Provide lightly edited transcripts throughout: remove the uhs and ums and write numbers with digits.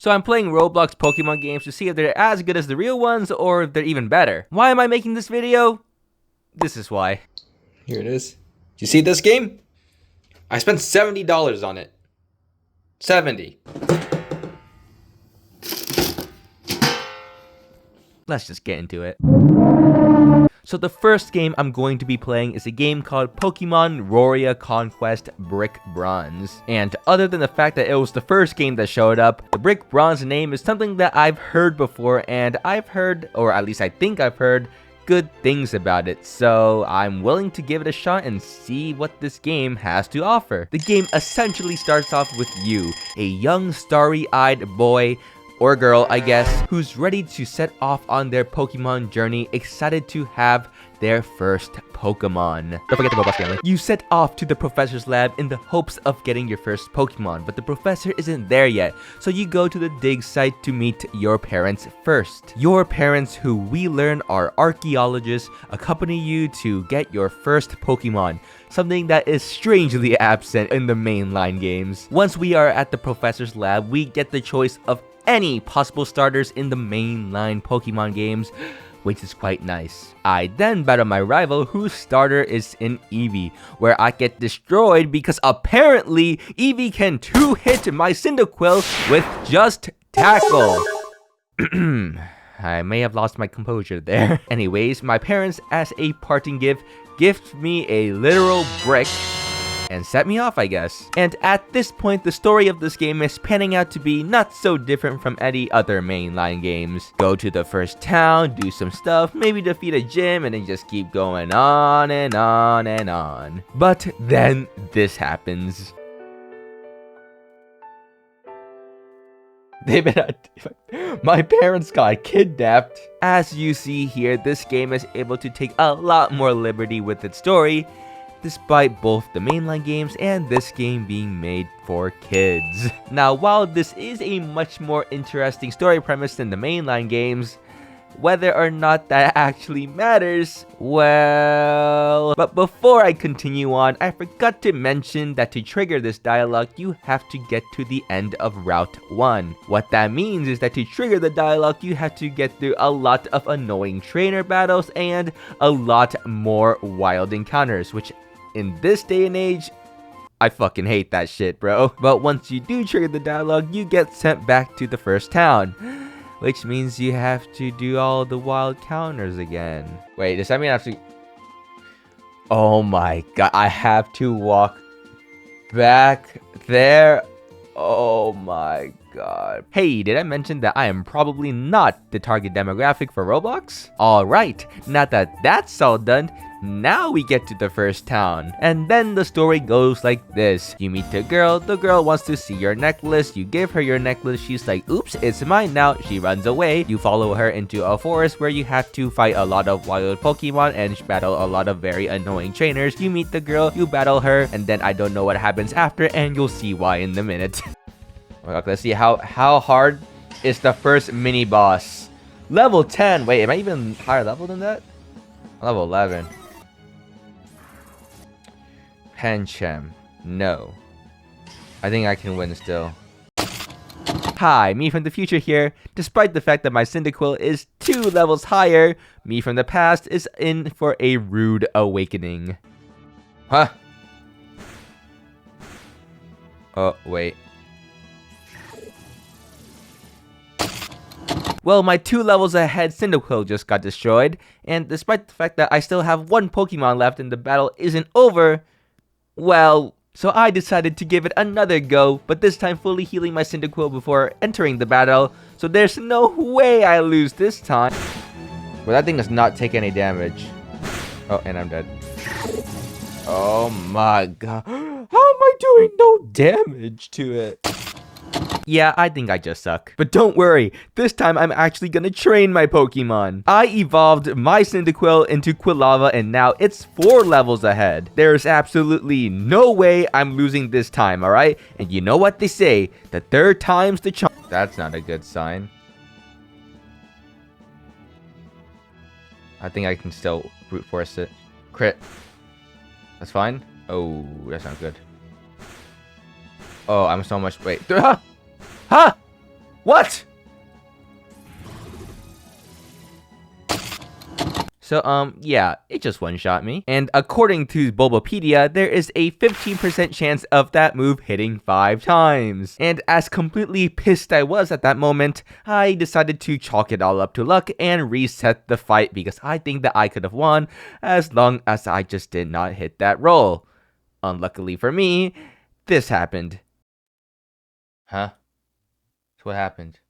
So I'm playing Roblox Pokemon games to see if they're as good as the real ones or if they're even better. Why am I making this video? This is why. Here it is. Do you see this game? I spent $70 on it. 70. Let's just get into it. So the first game I'm going to be playing is a game called Pokemon Roria Conquest Brick Bronze. And other than the fact that it was the first game that showed up, the Brick Bronze name is something that I've heard before, and I've heard, or at least I think I've heard, good things about it, so I'm willing to give it a shot and see what this game has to offer. The game essentially starts off with you, a young starry-eyed boy, or girl, I guess, who's ready to set off on their Pokemon journey, excited to have their first Pokemon. Don't forget to go, Boss Family. You set off to the professor's lab in the hopes of getting your first Pokemon, but the professor isn't there yet, so you go to the dig site to meet your parents first. Your parents, who we learn are archaeologists, accompany you to get your first Pokemon, something that is strangely absent in the mainline games. Once we are at the professor's lab, we get the choice of any possible starters in the mainline Pokemon games, which is quite nice. I then battle my rival, whose starter is in Eevee, where I get destroyed because apparently Eevee can 2-hit my Cyndaquil with just tackle. I may have lost my composure there. Anyways, my parents, as a parting gift me a literal brick and set me off, I guess. And at this point, the story of this game is panning out to be not so different from any other mainline games. Go to the first town, do some stuff, maybe defeat a gym, and then just keep going on and on and on. But then this happens. My parents got kidnapped. As you see here, this game is able to take a lot more liberty with its story, despite both the mainline games and this game being made for kids. Now, while this is a much more interesting story premise than the mainline games, whether or not that actually matters, well... But before I continue on, I forgot to mention that to trigger this dialogue, you have to get to the end of Route 1. What that means is that to trigger the dialogue, you have to get through a lot of annoying trainer battles and a lot more wild encounters, which in this day and age, I fucking hate that shit, bro. But once you do trigger the dialogue, you get sent back to the first town, which means you have to do all the wild counters again. Wait, does that mean I have to... Oh my god, I have to walk back there? Oh my god. Hey, did I mention that I am probably not the target demographic for Roblox? Alright, now that that's all done, now we get to the first town. And then the story goes like this. You meet the girl wants to see your necklace, you give her your necklace, she's like, oops, it's mine now, she runs away. You follow her into a forest where you have to fight a lot of wild Pokemon and battle a lot of very annoying trainers. You meet the girl, you battle her, and then I don't know what happens after, and you'll see why in a minute. Okay, let's see how hard is the first mini boss. Level 10. Wait, am I even higher level than that? Level 11. Pancham. No. I think I can win still. Hi, me from the future here. Despite the fact that my Cyndaquil is 2 levels higher, me from the past is in for a rude awakening. Huh? Oh, wait. Well, my 2 levels ahead Cyndaquil just got destroyed, and despite the fact that I still have 1 Pokemon left and the battle isn't over, well, so I decided to give it another go, but this time fully healing my Cyndaquil before entering the battle, so there's no way I lose this time. Well, that thing does not take any damage. Oh, and I'm dead. Oh my god. How am I doing no damage to it? Yeah, I think I just suck. But don't worry, this time I'm actually gonna train my Pokemon. I evolved my Cyndaquil into Quilava and now it's 4 levels ahead. There's absolutely no way I'm losing this time, alright? And you know what they say, the third time's the charm. That's not a good sign. I think I can still brute force it. Crit. That's fine. Oh, that's not good. Oh, I'm so much... Wait. Ha! What? So, yeah, it just one-shot me. And according to Bulbapedia, there is a 15% chance of that move hitting 5 times. And as completely pissed I was at that moment, I decided to chalk it all up to luck and reset the fight because I think that I could have won as long as I just did not hit that roll. Unluckily for me, this happened. Huh? What happened?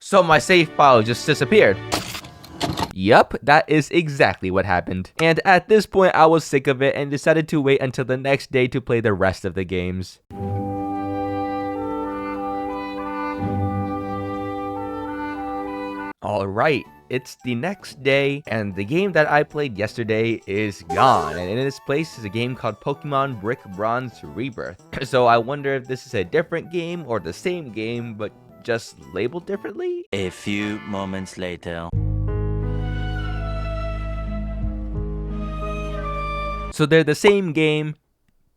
So my save file just disappeared. Yup, that is exactly what happened. And at this point, I was sick of it and decided to wait until the next day to play the rest of the games. Alright, it's the next day, and the game that I played yesterday is gone, and in its place is a game called Pokemon Brick Bronze Rebirth. So I wonder if this is a different game or the same game, but just labeled differently? A few moments later. So they're the same game,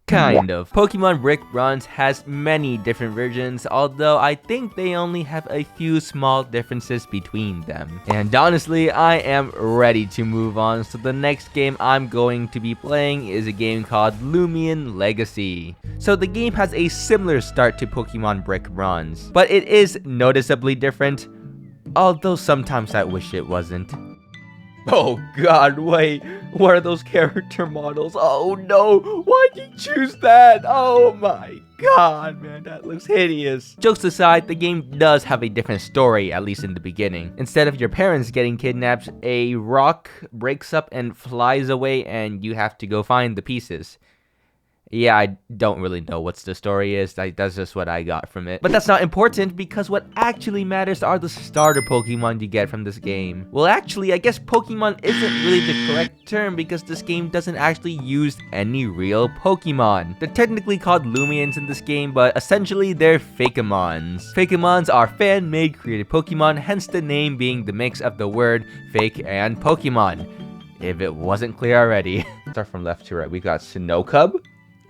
kind of. Pokemon Brick Bronze has many different versions, although I think they only have a few small differences between them. And honestly, I am ready to move on, so the next game I'm going to be playing is a game called Lumion Legacy. So the game has a similar start to Pokemon Brick Bronze, but it is noticeably different, although sometimes I wish it wasn't. Oh god, wait, what are those character models? Oh no, why'd you choose that? Oh my god, man, that looks hideous. Jokes aside, the game does have a different story, at least in the beginning. Instead of your parents getting kidnapped, a rock breaks up and flies away and you have to go find the pieces. Yeah, I don't really know what the story is, that's just what I got from it. But that's not important, because what actually matters are the starter Pokemon you get from this game. Well, actually, I guess Pokemon isn't really the correct term, because this game doesn't actually use any real Pokemon. They're technically called Lumions in this game, but essentially they're Fakemons. Fakemons are fan-made created Pokemon, hence the name being the mix of the word fake and Pokemon. If it wasn't clear already. Start from left to right. We got Sinnoh,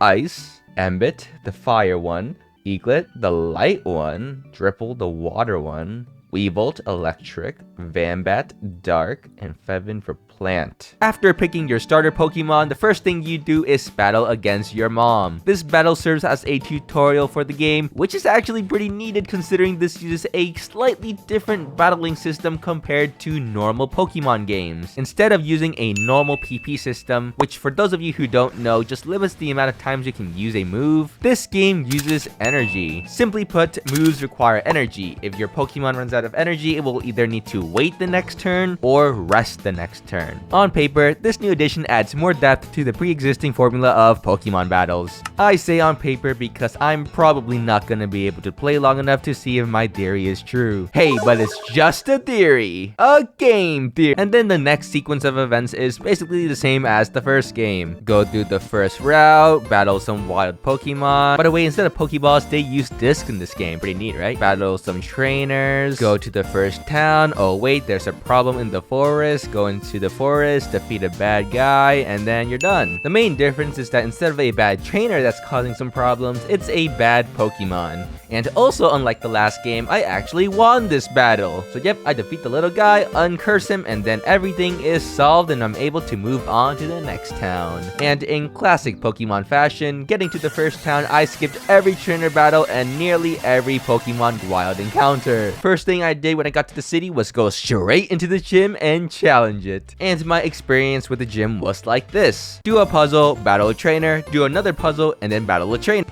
Ice, Ambit, the fire one, Eaglet, the light one, Dripple, the water one, Weavolt, electric, Vambat, dark, and Fevin for plant. After picking your starter Pokemon, the first thing you do is battle against your mom. This battle serves as a tutorial for the game, which is actually pretty needed considering this uses a slightly different battling system compared to normal Pokemon games. Instead of using a normal PP system, which for those of you who don't know, just limits the amount of times you can use a move, this game uses energy. Simply put, moves require energy. If your Pokemon runs out of energy, it will either need to wait the next turn or rest the next turn. On paper, this new edition adds more depth to the pre-existing formula of Pokemon battles. I say on paper because I'm probably not gonna be able to play long enough to see if my theory is true. Hey, but it's just a theory. A game theory. And then the next sequence of events is basically the same as the first game. Go through the first route, battle some wild Pokemon. By the way, instead of Pokeballs, they use discs in this game. Pretty neat, right? Battle some trainers, go to the first town. Oh wait, there's a problem in the forest. Go into the forest, defeat a bad guy, and then you're done. The main difference is that instead of a bad trainer that's causing some problems, it's a bad Pokemon. And also, unlike the last game, I actually won this battle. So yep, I defeat the little guy, uncurse him, and then everything is solved and I'm able to move on to the next town. And in classic Pokemon fashion, getting to the first town, I skipped every trainer battle and nearly every Pokemon wild encounter. First thing I did when I got to the city was go straight into the gym and challenge it. And my experience with the gym was like this. Do a puzzle, battle a trainer, do another puzzle, and then battle a trainer.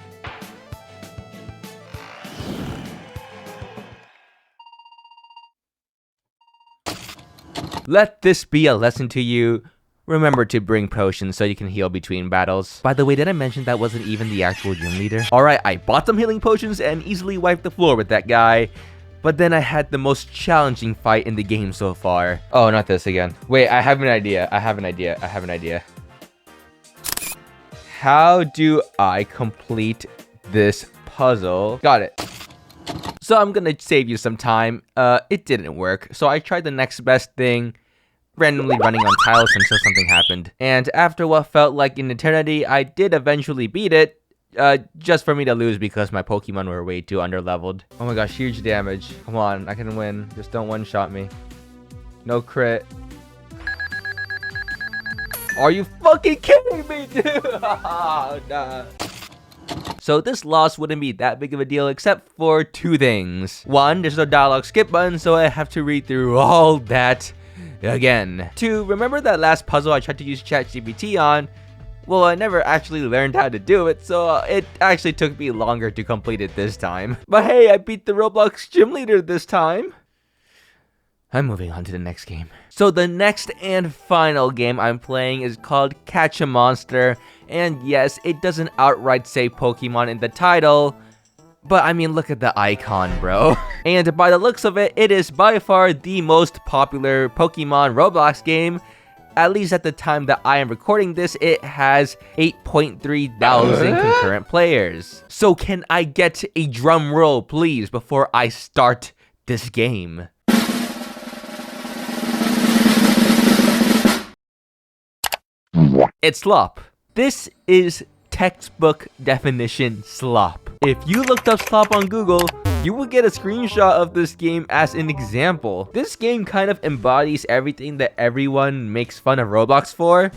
Let this be a lesson to you. Remember to bring potions so you can heal between battles. By the way, did I mention that wasn't even the actual gym leader? Alright, I bought some healing potions and easily wiped the floor with that guy. But then I had the most challenging fight in the game so far. Oh, not this again. Wait, I have an idea. I have an idea. How do I complete this puzzle? Got it. So I'm gonna save you some time. It didn't work. So I tried the next best thing, randomly running on tiles until something happened. And after what felt like an eternity, I did eventually beat it. just for me to lose because my Pokemon were way too underleveled. Oh my gosh, huge damage. Come on, I can win. Just don't one-shot me. No crit. Are you fucking kidding me, dude? Oh, nah. So this loss wouldn't be that big of a deal except for two things. One, there's no dialogue skip button, so I have to read through all that again. Two, remember that last puzzle I tried to use ChatGPT on? Well, I never actually learned how to do it, so it actually took me longer to complete it this time. But hey, I beat the Roblox gym leader this time. I'm moving on to the next game. So the next and final game I'm playing is called Catch a Monster. And yes, it doesn't outright say Pokemon in the title, but I mean, look at the icon, bro. And by the looks of it, it is by far the most popular Pokemon Roblox game. At least at the time that I am recording this, it has 8.3 thousand concurrent players. So can I get a drum roll, please, before I start this game? It's slop. This is textbook definition slop. If you looked up slop on Google, you will get a screenshot of this game as an example. This game kind of embodies everything that everyone makes fun of Roblox for.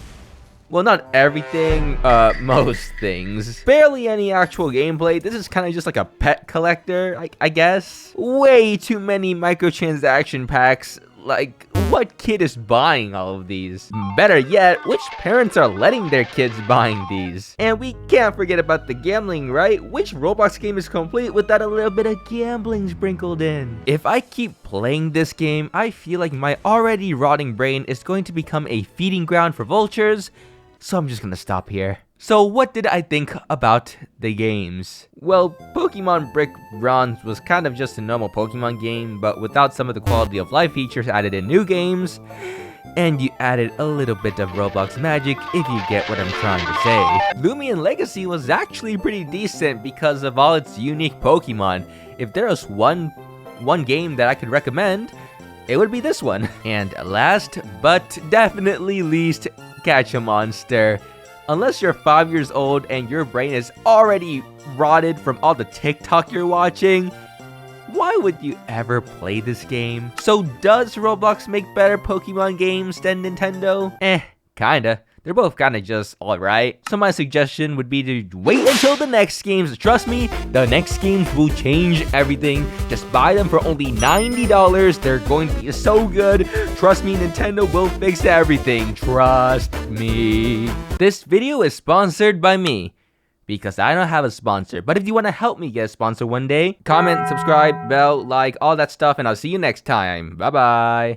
Well, not everything, most things. Barely any actual gameplay. This is kind of just like a pet collector, I guess. Way too many microtransaction packs. Like, what kid is buying all of these? Better yet, which parents are letting their kids buying these? And we can't forget about the gambling, right? Which Roblox game is complete without a little bit of gambling sprinkled in? If I keep playing this game, I feel like my already rotting brain is going to become a feeding ground for vultures, so I'm just gonna stop here. So what did I think about the games? Well, Pokemon Brick Bronze was kind of just a normal Pokemon game, but without some of the quality of life features added in new games, and you added a little bit of Roblox magic, if you get what I'm trying to say. Lumion Legacy was actually pretty decent because of all its unique Pokemon. If there was one game that I could recommend, it would be this one. And last but definitely least, Catch a Monster. Unless you're 5 years old and your brain is already rotted from all the TikTok you're watching, why would you ever play this game? So does Roblox make better Pokemon games than Nintendo? Kinda. They're both kinda just alright. So my suggestion would be to wait until the next games. Trust me, the next games will change everything. Just buy them for only $90. They're going to be so good. Trust me, Nintendo will fix everything. Trust me. This video is sponsored by me, because I don't have a sponsor. But if you want to help me get a sponsor one day, comment, subscribe, bell, like, all that stuff, and I'll see you next time. Bye-bye.